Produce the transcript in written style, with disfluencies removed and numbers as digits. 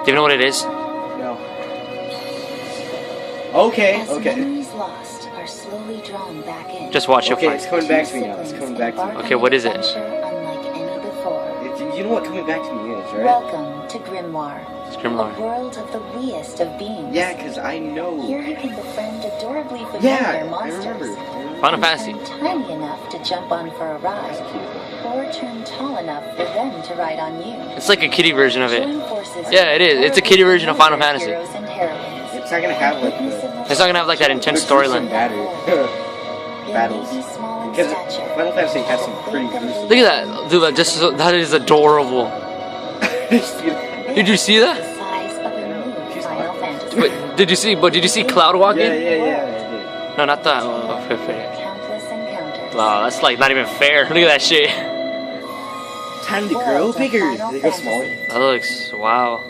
Do you know what it is? No. Okay, As okay. memories lost are slowly drawn back in. Just watch, you'll Okay, find. it's coming back to me now. It's coming back to me. Okay, what is it? Unlike any before. You know what coming back to me is, right? Welcome to Grimoire. It's A Grimlock. world of the weest of beings. Yeah, because I know. Here you can befriend adorably familiar Yeah, I monsters. remember. Final Fantasy. Turn tiny enough to jump on for a ride, or turn tall enough for them to ride on you. It's like a kiddie version of it. Join forces Yeah, it is. It's a kiddie version of Final Fantasy. heroes and heroines. It's not gonna have like the It's not gonna have like that intense storyline. battles. Because Final Fantasy has some pretty gruesome. Look at that, dude. That is adorable. Did you see that? The size of a new Final Fantasy. Wait, did you see Cloud walking? Yeah. No, not that. Oh, Countless encounters. wow, that's like not even fair. Look at that shit. Time to grow bigger. They go smaller. That looks wow.